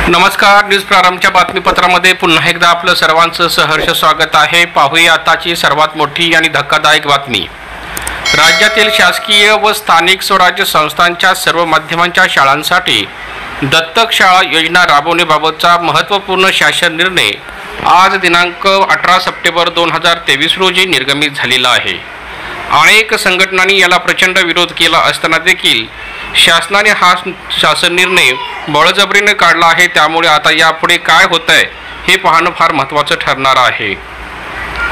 नमस्कार, न्यूज प्रारंभच्या बातमीपत्रामध्ये पुन्हा एकदा आपलं सर्वांचं सहर्ष स्वागत आहे। पाहूया आताची सर्वात मोठी आणि धक्कादायक बातमी। राज्यातील शासकीय व स्थानिक स्वराज्य संस्थांच्या सर्व माध्यमांच्या शाळांसाठी दत्तक शाळा योजना राबवण्याबाबतचा महत्त्वपूर्ण शासन निर्णय आज दिनांक 18 सप्टेंबर 2023 रोजी निर्गमित झालेला आहे। अनेक संघटनांनी याला प्रचंड विरोध केला असताना देखील शासनाने हा शासन निर्णय बळजबरीने काढला आहे। त्यामुळे आता यापुढे काय होतंय हे पाहणं फार महत्त्वाचं ठरणार आहे।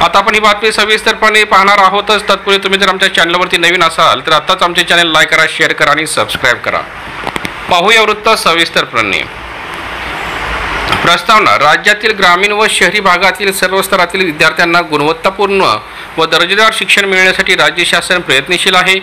आता आपण ही बातमी सविस्तरपणे पाहणार आहोतच। तत्पूर्वी तुम्ही जर आमच्या चॅनलवरती नवीन असाल तर आताच आमचे चॅनल लाईक करा, शेअर करा आणि सबस्क्राईब करा। पाहूया वृत्त सविस्तरपणे। प्रस्तावना। राज्यातील ग्रामीण व शहरी भागातील सर्व स्तरातील विद्यार्थ्यांना गुणवत्तापूर्ण व दर्जेदार शिक्षण मिळण्यासाठी राज्य शासन प्रयत्नशील आहे।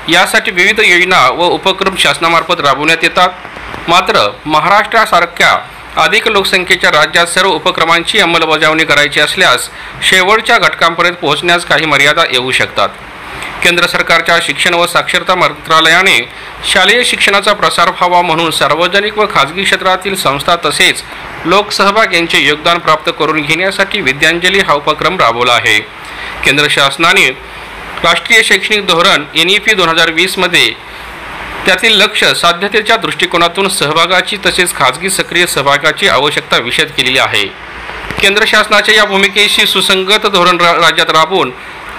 यासाठी विविध योजना व उपक्रम शासनामार्फत राबवण्यात येतात। मात्र महाराष्ट्रासारख्या अधिक लोकसंख्येच्या राज्यात सर्व उपक्रमांची अंमलबजावणी करायची असल्यास शेवटच्या घटकांपर्यंत पोहोचण्यास काही मर्यादा येऊ शकतात। केंद्र सरकारच्या शिक्षण व साक्षरता मंत्रालयाने शालेय शिक्षणाचा प्रसार व्हावा म्हणून सार्वजनिक व खाजगी क्षेत्रातील संस्था तसेच लोकसहभाग यांचे योगदान प्राप्त करून घेण्यासाठी विद्यांजली हा उपक्रम राबवला आहे। केंद्र शासनाने राष्ट्रीय शैक्षणिक धोरण NEP 2020 मध्ये त्यातील लक्ष्य साध्यतेच्या दृष्टिकोनातून सहभागाची तसेच खाजगी सक्रिय सहभागाची आवश्यकता विशद केलेली आहे। केंद्र शासनाच्या या भूमिकेशी सुसंगत धोरण राज्यात राबवून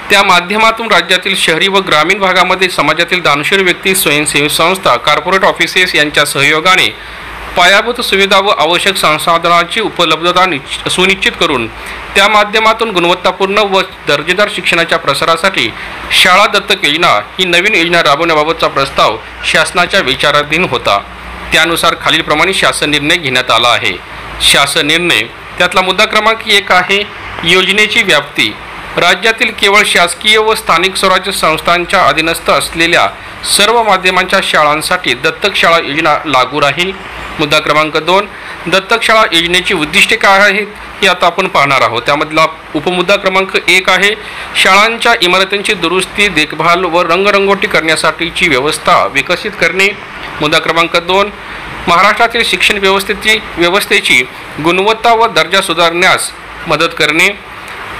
त्या माध्यमातून राज्यातील शहरी व ग्रामीण भागामध्ये समाजातील दानशूर व्यक्ती, स्वयंसेवी संस्था, कॉर्पोरेट ऑफिसेस यांच्या सहयोगाने पायाभूत सुविधा व आवश्यक संसाधनांची उपलब्धता सुनिश्चित करून त्या माध्यमातून गुणवत्तापूर्ण व दर्जेदार शिक्षणाच्या प्रसारासाठी शाळा दत्तक योजना ही नवीन योजना राबवण्याबाबतचा प्रस्ताव शासनाच्या विचाराधीन होता। त्यानुसार खालीलप्रमाणे शासन निर्णय घेण्यात आला आहे। शासन निर्णय त्यातला मुद्दा क्रमांक 1 आहे योजनेची व्याप्ती। राज्यातील केवळ शासकीय व स्थानिक स्वराज्य संस्थांच्या अधीनस्थ असलेल्या सर्व माध्यमांच्या शाळांसाठी दत्तक शाळा योजना लागू राहील। मुद्दा क्रमांक 2 दत्तक शाळा योजनेची उद्दिष्टे काय आहेत हे आता आपण पाहणार आहोत। त्यामधला उपमुद्दा क्रमांक 1 आहे शाळांच्या इमारतींची दुरुस्ती, देखभाल व रंगरंगोटी करण्यासाठीची व्यवस्था विकसित करणे। मुद्दा क्रमांक 2 महाराष्ट्रातील शिक्षण व्यवस्थेची गुणवत्ता व दर्जा सुधारण्यास मदत करणे।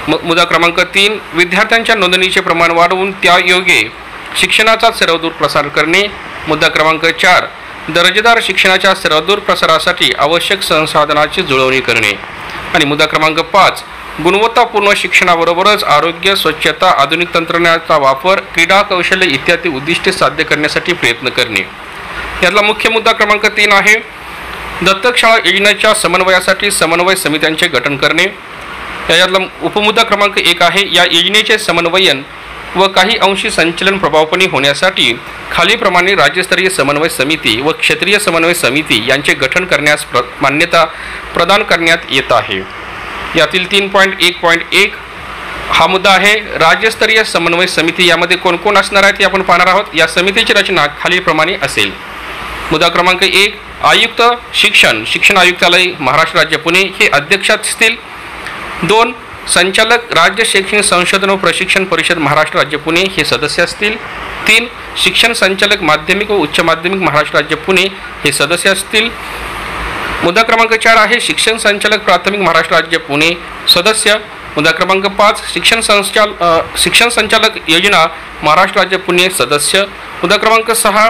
मुद्दा क्रमांक 3 विद्यार्थ्यांच्या नोंदणीचे प्रमाण वाढवून त्यायोगे शिक्षणाचा सर्वदूर प्रसार करणे। मुद्दा क्रमांक 4 दर्जेदार शिक्षणाच्या सर्वदूर प्रसारासाठी आवश्यक संसाधनांची जुळवणी करणे। आणि मुद्दा क्रमांक 5 गुणवत्तापूर्ण शिक्षणाबरोबरच आरोग्य, स्वच्छता, आधुनिक तंत्रज्ञानाचा वापर, क्रीडा, कौशल्य इत्यादी उद्दिष्टे साध्य करण्यासाठी प्रयत्न करणे। यातला मुख्य मुद्दा क्रमांक 3 आहे दत्तक शाळा योजनेच्या समन्वयासाठी समन्वय समित्यांचे गठन करणे। यातला उपमुद्दा क्रमांक 1 आहे या योजनेचे समन्वयन व काही अंशी संचलन प्रभावपणे होण्यासाठी खालीलप्रमाणे राज्यस्तरीय समन्वय समिती व क्षेत्रीय समन्वय समिती यांचे गठन करण्यास मान्यता प्रदान करण्यात येत आहे। यातील 3.1.1 हा मुद्दा आहे राज्यस्तरीय समन्वय समिती। यामध्ये कोण कोण असणार आहेत हे आपण पाहणार आहोत। या समितीची रचना खालीलप्रमाणे असेल। मुद्दा क्रमांक 1 आयुक्त शिक्षण आयुक्तालय महाराष्ट्र राज्य पुणे हे अध्यक्ष असतील। 2 संचालक राज्य शैक्षणिक संशोधन व प्रशिक्षण परिषद महाराष्ट्र राज्य पुणे हे सदस्य असतील। 3 शिक्षण संचालक माध्यमिक व उच्च माध्यमिक महाराष्ट्र राज्य पुणे हे सदस्य असतील। मुद्दा क्रमांक 4 आहे शिक्षण संचालक प्राथमिक महाराष्ट्र राज्य पुणे सदस्य। मुद्दा क्रमांक 5 शिक्षण संचालक योजना महाराष्ट्र राज्य पुणे सदस्य। मुद्दा क्रमांक 6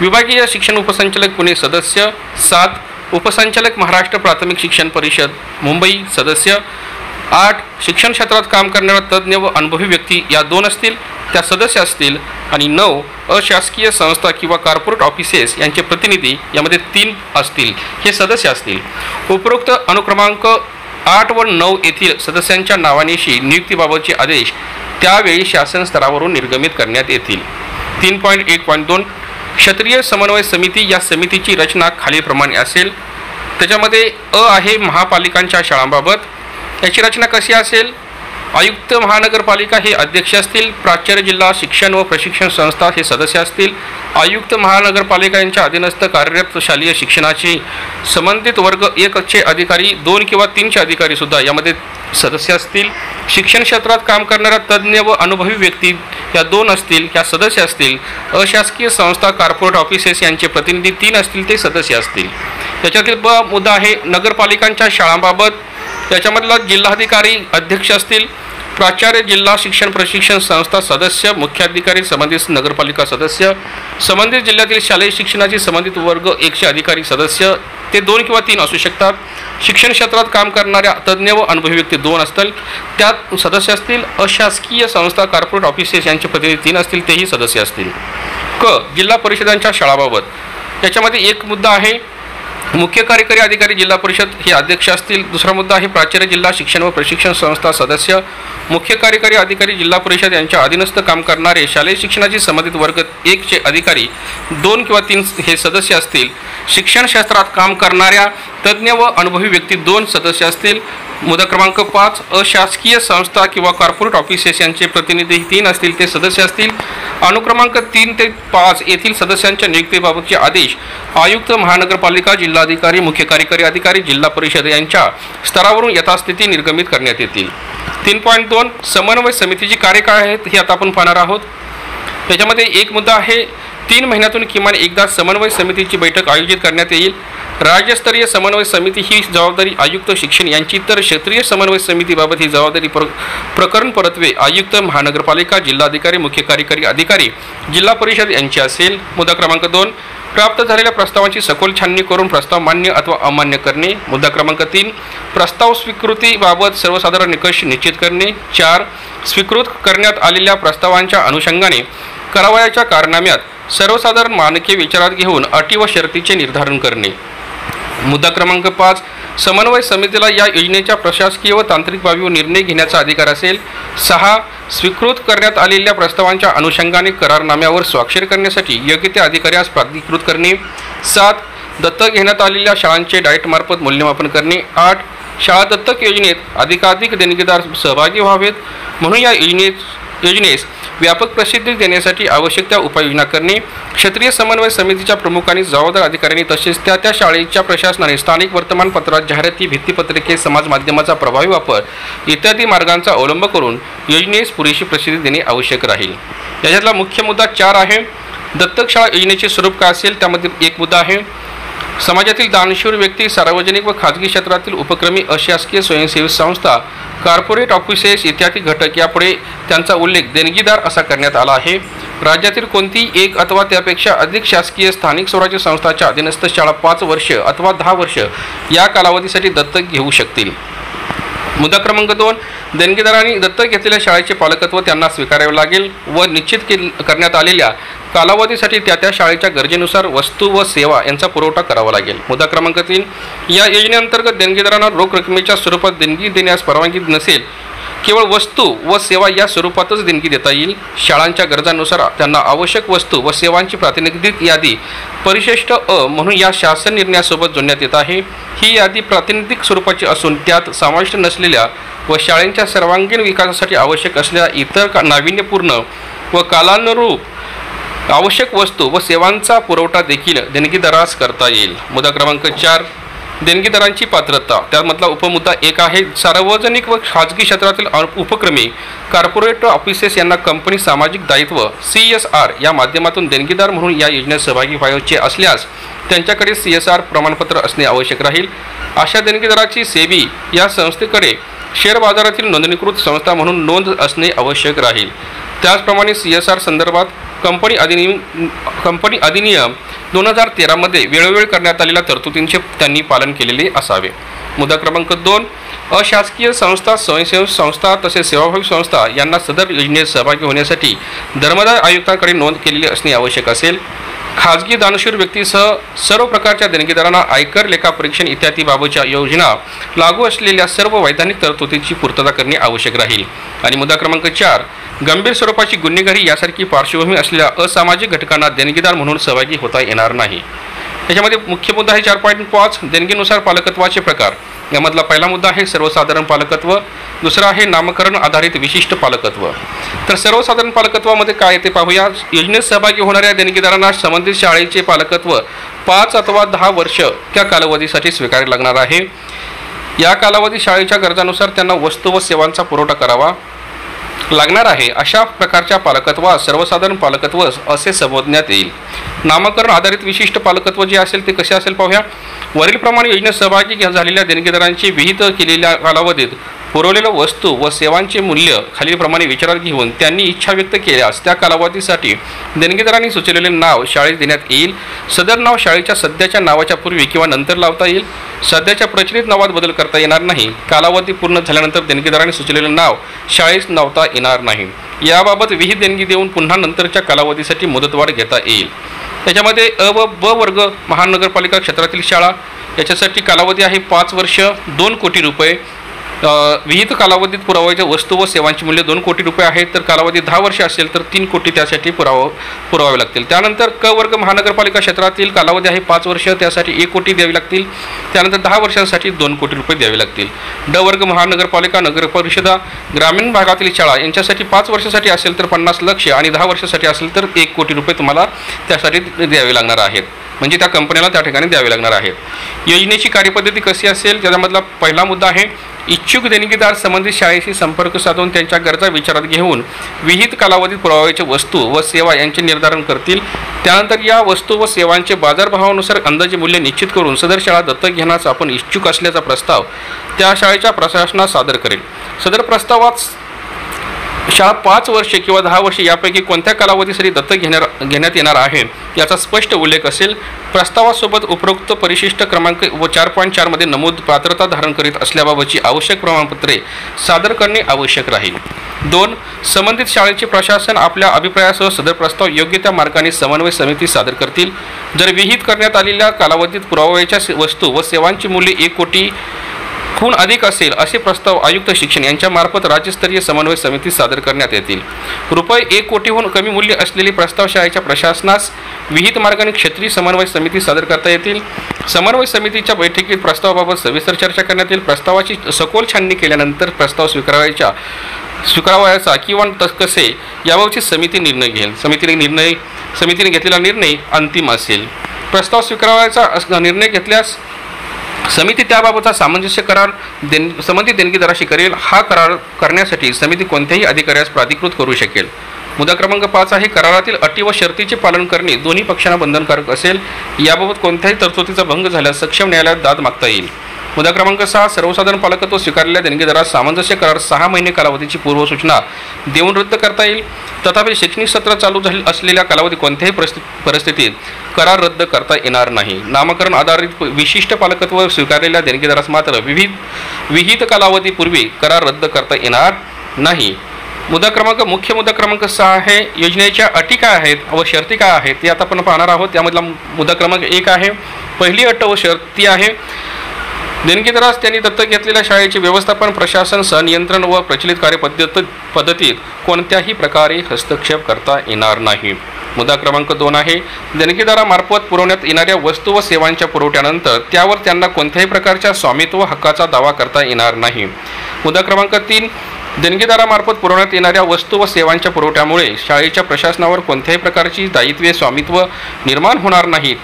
विभागीय शिक्षण उपसंचालक पुणे सदस्य। 7 उपसंचालक महाराष्ट्र प्राथमिक शिक्षण परिषद मुंबई सदस्य। 8 शिक्षण क्षेत्रात काम करणारा तज्ज्ञ व अनुभवी व्यक्ती या 2 असतील, त्या सदस्य असतील। आणि 9 अशासकीय संस्था किंवा कॉर्पोरेट ऑफिसेस यांचे प्रतिनिधी यामध्ये 3 असतील, हे सदस्य असतील। उपरोक्त अनुक्रमांक 8 व 9 येथील सदस्यांच्या नावानिशी नियुक्तीबाबतचे आदेश त्यावेळी शासन स्तरावरून निर्गमित करण्यात येतील। 3.1.2 क्षेत्रीय समन्वय समिती। या समितीची रचना खालीलप्रमाणे असेल। त्याच्यामध्ये आहे महापालिकांच्या शाळांबाबत। याची रचना कशी असेल? आयुक्त महानगरपालिका हे अध्यक्ष असतील। प्राचार्य जिल्हा शिक्षण व प्रशिक्षण संस्था हे सदस्य असतील। आयुक्त महानगरपालिका यांच्या अधीनस्थ कार्यरत शालेय शिक्षणाचे संबंधित वर्ग 1 चे अधिकारी, 2 किंवा 3 चे अधिकारी सुद्धा यामध्ये सदस्य असतील। शिक्षण क्षेत्रात काम करणारा तज्ज्ञ व अनुभवी व्यक्ती या 2 असतील, या सदस्य असतील. अशासकीय संस्था कॉर्पोरेट ऑफिसेस यांचे प्रतिनिधी 3 असतील, ते सदस्य असतील. याच्यातील मुद्दा आहे नगरपालिकांच्या शाळांबाबत. याच्यामधला जिल्हाधिकारी अध्यक्ष असतील, प्राचार्य, जिल्हा शिक्षण प्रशिक्षण संस्था सदस्य, मुख्याधिकारी, संबंधित नगरपालिका सदस्य, संबंधित जिल्ह्यातील शालेय शिक्षणाची संबंधित वर्ग 100 अधिकारी सदस्य, ते 2 किंवा 3 असू शकतात. शिक्षण क्षेत्रात काम करणाऱ्या तज्ज्ञ व अनुभवी व्यक्ती 2 असतील, त्यात सदस्य असतील. अशासकीय संस्था कॉर्पोरेट ऑफिसेस यांचे प्रतिनिधी 3 असतील, तेही सदस्य असतील. जिल्हा परिषदांच्या शाळाबाबत याच्यामध्ये एक मुद्दा आहे मुख्य कार्यकारी अधिकारी जिल्हा परिषद हे अध्यक्ष असतील. दुसरा मुद्दा आहे प्राचार्य, जिल्हा शिक्षण व प्रशिक्षण संस्था सदस्य, मुख्य कार्यकारी अधिकारी जिल्हा परिषद यांच्या अधीनस्थ काम करणारे शालेय शिक्षणाची संबंधित वर्ग 100 अधिकारी 2 किंवा 3 हे सदस्य असतील. शिक्षण क्षेत्रात काम करणाऱ्या तज्ज्ञ व अनुभवी व्यक्ती 2 सदस्य असतील. मुद्दा क्रमांक 5 अशासकीय संस्था किंवा कॉर्पोरेट ऑफिसेस यांचे प्रतिनिधी 3 असतील, ते सदस्य असतील. अनुक्रमांक 3 ते 5 येथील सदस्यांच्या नियुक्तीबाबतचे आदेश आयुक्त, महानगरपालिका, जिल्हाधिकारी, मुख्य कार्यकारी अधिकारी, जिल्हा परिषद यांच्या स्तरावरून यथास्थिती निर्गमित करण्यात येतील. 3.2 समन्वय समितीची कार्य काय आहेत हे आता आपण पाहणार आहोत. त्याच्यामध्ये एक मुद्दा आहे 3 महिन्यातून किमान एकदा समन्वय समितीची बैठक आयोजित करण्यात येईल. राज्यस्तरीय समन्वय समिती ही जबाबदारी आयुक्त शिक्षण यांची, तर क्षेत्रीय समन्वय समितीबाबत ही जबाबदारी प्रकरण परत्वे आयुक्त, महानगरपालिका, जिल्हाधिकारी, मुख्य कार्यकारी अधिकारी, जिल्हा परिषद यांची असेल. मुद्दा क्रमांक 2 प्राप्त झालेल्या प्रस्तावांची सखोल छाननी करून प्रस्ताव मान्य अथवा अमान्य करणे. मुद्दा क्रमांक 3 प्रस्ताव स्वीकृतीबाबत सर्वसाधारण निकष निश्चित करणे. 4 स्वीकृत करण्यात आलेल्या प्रस्तावांच्या अनुषंगाने करावयाच्या कारनाम्यात सर्वसाधारण मानके विचारात घेऊन अटी व शर्तीचे निर्धारण करणे. मुद्दा क्रमांक 5 समन्वय समितीला या योजनेच्या प्रशासकीय व तांत्रिक बाबीवर निर्णय घेण्याचा अधिकार असेल. 6 स्वीकृत करण्यात आलेल्या प्रस्तावांच्या अनुषंगाने करारनाम्यावर स्वाक्षरी करण्यासाठी योग्य त्या अधिकाऱ्यास प्राधिकृत करणे. 7 दत्तक घेण्यात आलेल्या शाळांचे डाएटमार्फत मूल्यमापन करणे. 8 शाळा दत्तक योजनेत अधिकाधिक देणगीदार सहभागी व्हावेत म्हणून या योजनेस व्यापक प्रसिद्धी देण्यासाठी आवश्यक त्या उपाययोजना करणे. क्षेत्रीय समन्वय समितीच्या प्रमुखांनी, जबाबदार अधिकाऱ्यांनी तसेच त्या शाळेच्या प्रशासनाने स्थानिक वर्तमानपत्रात जाहिराती, भित्तिपत्रके, समाज माध्यमाचा प्रभावी वापर इत्यादी मार्गांचा अवलंब करून योजनेस पुरेशी प्रसिद्धी देणे आवश्यक राहील. याच्यातला मुख्य मुद्दा 4 आहे दत्तक शाळा योजनेचे स्वरूप काय असेल. त्यामध्ये एक मुद्दा आहे समाजातील दानशूर व्यक्ती, सार्वजनिक व खाजगी क्षेत्रातील उपक्रमी, अशासकीय स्वयंसेवी संस्था, कॉर्पोरेट ऑफिसेस इत्यादी घटक यापुढे त्यांचा उल्लेख देणगीदार असा करण्यात आला आहे. राज्यातील कोणतीही एक अथवा त्यापेक्षा अधिक शासकीय स्थानिक स्वराज्य संस्थांच्या अधीनस्थ शाळा 5 वर्ष अथवा 10 वर्ष या कालावधीसाठी दत्तक घेऊ शकतील. मुद्दा क्रमांक 2 देणगीदारांनी दत्तक घेतलेल्या शाळेचे पालकत्व त्यांना स्वीकारावे लागेल व निश्चित करण्यात आलेल्या कालावधीसाठी त्या शाळेच्या गरजेनुसार वस्तू व सेवा यांचा पुरवठा करावा लागेल. मुद्दा क्रमांक 3 या योजनेअंतर्गत देणगीदारांना रोख रकमेच्या स्वरूपात देणगी देण्यास परवानगी नसेल. केवळ वस्तू व सेवा या स्वरूपातच देणगी देता येईल. शाळांच्या गरजांनुसार त्यांना आवश्यक वस्तू व सेवांची प्रातिनिधिक यादी परिशिष्ट अ म्हणून या शासन निर्णयासोबत जोडण्यात येत आहे. ही यादी प्रातिनिधिक स्वरूपाची असून त्यात समाविष्ट नसलेल्या व शाळेच्या सर्वांगीण विकासासाठी आवश्यक असलेल्या इतर नाविन्यपूर्ण व कालानुरूप आवश्यक वस्तू व सेवांचा पुरवठा देखील देणगीदारास करता येईल. मुद्दा क्रमांक 4 देणगीदारांची पात्रता. त्यामधला उपमुद्दा 1 आहे सार्वजनिक व खाजगी क्षेत्रातील उपक्रमी, कॉर्पोरेट ऑफिसेस यांना कंपनी सामाजिक दायित्व CSR या माध्यमातून देणगीदार म्हणून या योजनेत सहभागी व्हायचे असल्यास त्यांच्याकडे CSR प्रमाणपत्र असणे आवश्यक राहील. अशा देणगीदाराची सेबी या संस्थेकडे शेअर बाजारातील नोंदणीकृत संस्था म्हणून नोंद असणे आवश्यक राहील. त्याचप्रमाणे CSR संदर्भात कंपनी अधिनियम 2013 मध्ये वेळोवेळी करण्यात आलेल्या तरतुदींचे त्यांनी पालन केलेले असावे. मुद्दा क्रमांक 2 अशासकीय संस्था, स्वयंसेवी संस्था तसेच सेवाभावी संस्था यांना सदर योजनेत सहभागी होण्यासाठी धर्मदाय आयुक्तांकडे नोंद केलेली असणे आवश्यक असेल. खाजगी दानशूर व्यक्तीसह सर्व प्रकारच्या देणगीदारांना आयकर, लेखापरीक्षण इत्यादी बाबतच्या योजना लागू असलेल्या सर्व वैधानिक तरतुदीची पूर्तता करणे आवश्यक राहील. आणि मुद्दा क्रमांक 4 गंभीर स्वरूपाची गुन्हेगारी यासारखी पार्श्वभूमी असलेल्या असामाजिक घटकांना देणगीदार म्हणून सहभागी होता येणार नाही. याच्यामध्ये मुख्य मुद्दा आहे 4.5 देणगीनुसार पालकत्वाचे प्रकार. यामधला पहिला मुद्दा आहे सर्वसाधारण पालकत्व, दुसरा आहे नामकरण आधारित विशिष्ट पालकत्व. तर सर्वसाधारण पालकत्वामध्ये काय येते पाहूया. योजनेत सहभागी होणाऱ्या देणगीदारांना संबंधित शाळेचे पालकत्व 5 अथवा 10 वर्ष त्या कालावधीसाठी स्वीकारावे लागणार आहे. या कालावधी शाळेच्या गरजानुसार त्यांना वस्तू व सेवांचा पुरवठा करावा. लागणार आहे अशा प्रकारच्या पालकत्वास सर्वसाधारण पालकत्व असे संबोधण्यात येईल. नामकरण आधारित विशिष्ट पालकत्व जे असेल ते कसे असेल पाहूया. वरीलप्रमाणे योजनेत सहभागी झालेल्या देणगीदारांची विहित केलेल्या कालावधीत पुरवलेल्या वस्तू व सेवांचे मूल्य खालीलप्रमाणे विचारात घेऊन त्यांनी इच्छा व्यक्त केल्यास त्या कालावधीसाठी देणगीदारांनी सुचवलेले नाव शाळेत देण्यात येईल. सदर नाव शाळेच्या सध्याच्या नावाच्या पूर्वी किंवा नंतर लावता येईल. सध्याच्या प्रचलित नावात बदल करता येणार नाही. कालावधी पूर्ण झाल्यानंतर देणगीदारांनी सुचवलेले नाव शाळेत लावता येणार नाही. याबाबत विहित देणगी देऊन पुन्हा नंतरच्या कालावधीसाठी मुदतवाढ घेता येईल. त्याच्यामध्ये अ व ब वर्ग महानगरपालिका क्षेत्रातील शाळा याच्यासाठी कालावधी आहे 5 वर्ष 2 कोटी रुपये. विहित कालावधीत पुरवायच्या वस्तू व सेवांचे मूल्य 2 कोटी रुपये आहे. तर कालावधी 10 वर्ष असेल तर 3 कोटी त्यासाठी पुरवावे लागतील. त्यानंतर क वर्ग महानगरपालिका क्षेत्रातील कालावधी आहे 5 वर्ष, त्यासाठी 1 कोटी द्यावी लागतील. त्यानंतर 10 वर्षांसाठी 2 कोटी रुपये द्यावे लागतील. ड वर्ग महानगरपालिका नगरपरिषदा ग्रामीण भागातील शाळा यांच्यासाठी 5 वर्षासाठी असेल तर 50 लक्ष आणि 10 वर्षासाठी असेल तर 1 कोटी रुपये तुम्हाला त्यासाठी द्यावे लागणार आहेत. म्हणजे त्या कंपन्याला त्या ठिकाणी द्यावे लागणार आहेत. योजनेची कार्यपद्धती कशी असेल त्यामधला पहिला मुद्दा आहे इच्छुक देणगीदार संबंधित शाळेशी संपर्क साधून त्यांच्या गरजा विचारात घेऊन विहित कालावधीत पुरवायच्या वस्तू व सेवा यांचे निर्धारण करतील. त्यानंतर या वस्तू व सेवांचे बाजारभावानुसार अंदाजे मूल्य निश्चित करून सदर शाळा दत्तक घेण्यास आपण इच्छुक असल्याचा प्रस्ताव त्या शाळेच्या प्रशासनास सादर करेल. सदर प्रस्तावात शाळा 5 वर्षे किंवा 10 वर्षे यापैकी कोणत्या कालावधीसाठी दत्तक घेण्यात येणार आहे याचा स्पष्ट उल्लेख असेल. प्रस्तावासोबत उपरोक्त परिशिष्ट क्रमांक व 4.4 मध्ये नमूद पात्रता धारण करीत असल्याबाबतची आवश्यक प्रमाणपत्रे सादर करणे आवश्यक राहील. 2. संबंधित शाळेचे प्रशासन आपल्या अभिप्रायासह सदर प्रस्ताव योग्य त्या मार्गाने समन्वय समिती सादर करतील. जर विहित करण्यात आलेल्या कालावधीत पुरवायच्या वस्तू व सेवांची मूल्य 1 कोटी हून अधिक असेल असे प्रस्ताव आयुक्त शिक्षण यांच्यामार्फत राज्यस्तरीय समन्वय समिती सादर करण्यात येतील. रुपये 1 कोटीहून कमी मूल्य असलेले प्रस्ताव शाळेच्या प्रशासनास विहित मार्गाने क्षेत्रीय समन्वय समिती सादर करता येतील. समन्वय समितीच्या बैठकीत प्रस्तावाबाबत सविस्तर चर्चा करण्यात येईल. प्रस्तावाची सखोल छाननी केल्यानंतर प्रस्ताव स्वीकारावयाचा किंवा कसे याबाबतची समिती निर्णय घेईल. समितीने घेतलेला निर्णय अंतिम असेल. प्रस्ताव स्वीकारावयाचा निर्णय घेतल्यास समिती त्याबाबतचा सामंजस्य करार संबंधित देणगीदाराशी करेल. हा करार करण्यासाठी समिती कोणत्याही अधिकाऱ्यास प्राधिकृत करू शकेल. मुद्दा क्रमांक 5 आहे करारातील अटी व शर्तीचे पालन करणे दोन्ही पक्षांना बंधनकारक असेल. याबाबत कोणत्याही तरतुदीचा भंग झाल्यास सक्षम न्यायालयात दाद मागता येईल. मुद्दा क्रमांक 6 सर्वसाधारण पालकत्व स्वीकारलेल्या देणगीदारास सामंजस्य करार 6 महिने कालावधीची पूर्वसूचना देऊन रद्द करता येईल. तथापि शैक्षणिक सत्र चालू असलेल्या कालावधी कोणत्याही परिस्थितीत करार रद्द करता येणार नाही. नामकरण आधारित विशिष्ट पालकत्व स्वीकारलेल्या देणगीदारास मात्र विहित कालावधीपूर्वी करार रद्द करता येणार नाही. मुख्य मुद्दा क्रमांक 6 आहे योजनेच्या अटी काय आहेत व शर्ती काय आहेत ते आता आपण पाहणार आहोत. त्यामधला मुद्दा क्रमांक 1 आहे पहिली अट व शर्ती आहे देणगीदारास त्यांनी दत्तक घेतलेल्या शाळेचे व्यवस्थापन प्रशासन सहनियंत्रण व प्रचलित कार्यपद्धतीत कोणत्याही प्रकारे हस्तक्षेप करता येणार नाही. मुद्दा क्रमांक 2 आहे देणगीदारामार्फत पुरवण्यात येणाऱ्या वस्तू व सेवांच्या पुरवठ्यानंतर त्यावर त्यांना कोणत्याही प्रकारच्या स्वामित्व हक्काचा दावा करता येणार नाही. मुद्दा क्रमांक 3 देणगीदारामार्फत पुरवण्यात येणाऱ्या वस्तू व सेवांच्या पुरवठ्यामुळे शाळेच्या प्रशासनावर कोणत्याही प्रकारची दायित्वे स्वामित्व निर्माण होणार नाहीत.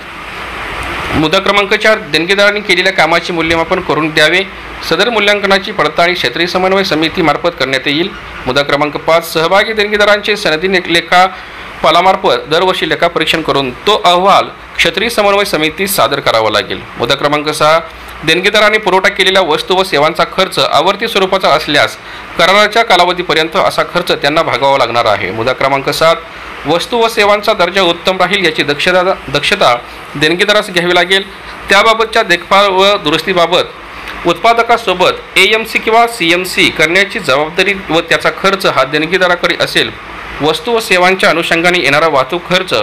मुद्दा क्रमांक 4 देणगीदारांनी केलेल्या कामाचे मूल्यमापन करून द्यावे. सदर मूल्यांकनाची पडताळणी क्षेत्रीय समन्वय समितीमार्फत करण्यात येईल. मुद्दा क्रमांक 5 सहभागी देणगीदारांचे सनदी लेखापालामार्फत दरवर्षी लेखापरीक्षण करून तो अहवाल क्षेत्रीय समन्वय समितीस सादर करावा लागेल. मुद्दा क्रमांक 6 देणगीदारांनी पुरवठा केलेल्या वस्तू व सेवांचा खर्च आवर्ती स्वरूपाचा असल्यास कराराच्या कालावधीपर्यंत असा खर्च त्यांना भागवावा लागणार आहे. मुद्दा क्रमांक 7 वस्तू व सेवांचा दर्जा उत्तम राहील याची दक्षता देणगीदारास घ्यावी लागेल. त्याबाबतच्या देखभाल व दुरुस्तीबाबत उत्पादकासोबत AMC किंवा CMC करण्याची जबाबदारी व त्याचा खर्च हा देणगीदाराकडे असेल. वस्तू व सेवांच्या अनुषंगाने येणारा वाहतूक खर्च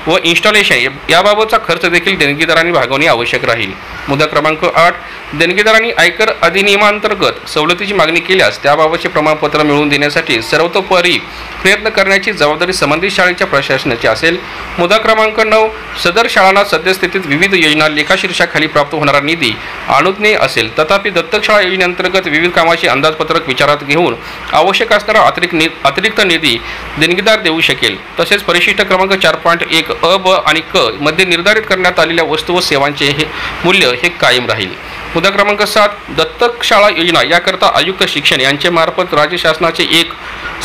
व इन्स्टॉलेशन याबाबतचा खर्च देखील देणगीदारांनी भागवणे आवश्यक राहील. मुद्दा क्रमांक 8 देणगीदारांनी आयकर अधिनियमांतर्गत सवलतीची मागणी केल्यास त्याबाबतचे प्रमाणपत्र मिळवून देण्यासाठी सर्वतोपरी प्रयत्न करण्याची जबाबदारी संबंधित शाळेच्या प्रशासनाची असेल. मुद्दा क्रमांक 9 सदर शाळांना सद्यस्थितीत विविध योजना लेखाशीर्षाखाली प्राप्त होणारा निधी अनुज्ञेय असेल. तथापि दत्तक शाळा योजनेअंतर्गत विविध कामाचे अंदाजपत्रक विचारात घेऊन आवश्यक असणारा अतिरिक्त निधी देणगीदार देऊ शकेल. तसेच परिशिष्ट क्रमांक 4.1 अ, ब आणि क मध्ये निर्धारित करण्यात आलेल्या वस्तू व सेवांचे हे मूल्य हे कायम राहील. मुद्दा क्रमांक 7, दत्तक शाळा योजना याकरता आयुक्त शिक्षण यांचे मार्फत राज्य शासनाचे एक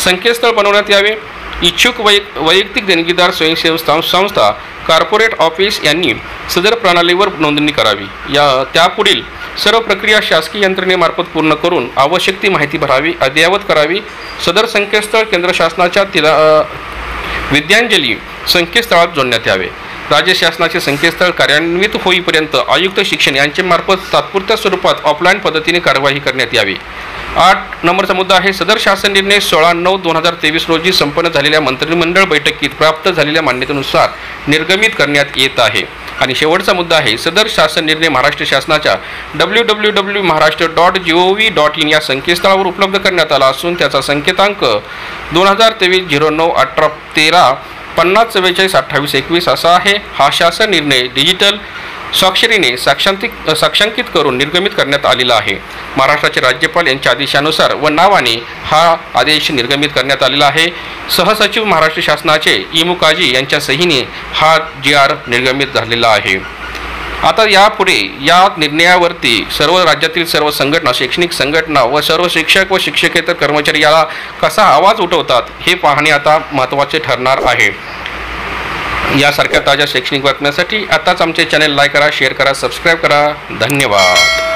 संकेतस्थळ बनवण्यात यावे. इच्छुक वैयक्तिक देणगीदार स्वयंसेवी संस्था कॉर्पोरेट ऑफिस यांनी सदर प्रणालीवर नोंदणी करावी. त्यापुढील सर्व प्रक्रिया शासकीय यंत्रणेमार्फत पूर्ण करून आवश्यक ती माहिती भरावी, अद्ययावत करावी. सदर संकेतस्थळ केंद्र शासनाच्या विद्यांजली संकेतस्थळात जोडण्यात यावे. राज्य शासनाचे संकेतस्थळ कार्यान्वित होईपर्यंत आयुक्त शिक्षण यांचे मार्फत तात्पुरत्या स्वरूपात ऑफलाईन पद्धतीने कार्यवाही करण्यात यावी. 8 नंबरचा मुद्दा आहे, सदर शासन निर्णय 16/9/2023 रोजी संपन्न झालेल्या मंत्रिमंडळ बैठकीत प्राप्त झालेल्या मान्यतेनुसार निर्गमित करण्यात येत आहे. आणि शेवटचा मुद्दा आहे, सदर शासन निर्णय महाराष्ट्र शासनाच्या www.maharashtra.gov.in या संकेतस्थळावर उपलब्ध करण्यात आला असून त्याचा संकेतांक 2023-09-18-13-50-44-28-21 असा आहे. हा शासन निर्णय डिजिटल स्वाक्षरीने साक्षांकित करून निर्गमित करण्यात आलेला आहे. महाराष्ट्राचे राज्यपाल यांच्या आदेशानुसार व नावाने हा आदेश निर्गमित करण्यात आलेला आहे. सहसचिव महाराष्ट्र शासनाचे इमुकाजी यांच्या सहीने हा GR निर्गमित झालेला आहे. आता यापुढे या निर्णयावरती सर्व राज्यातील सर्व संघटना, शैक्षणिक संघटना व सर्व शिक्षक व शिक्षकेतर कर्मचारी याला कसा आवाज उठवतात हे पाहणे आता महत्त्वाचे ठरणार आहे. यासारख्या ताज्या शैक्षणिक बातम्यांसाठी आताच आमचे चॅनल लाईक करा, शेअर करा, सबस्क्राईब करा. धन्यवाद.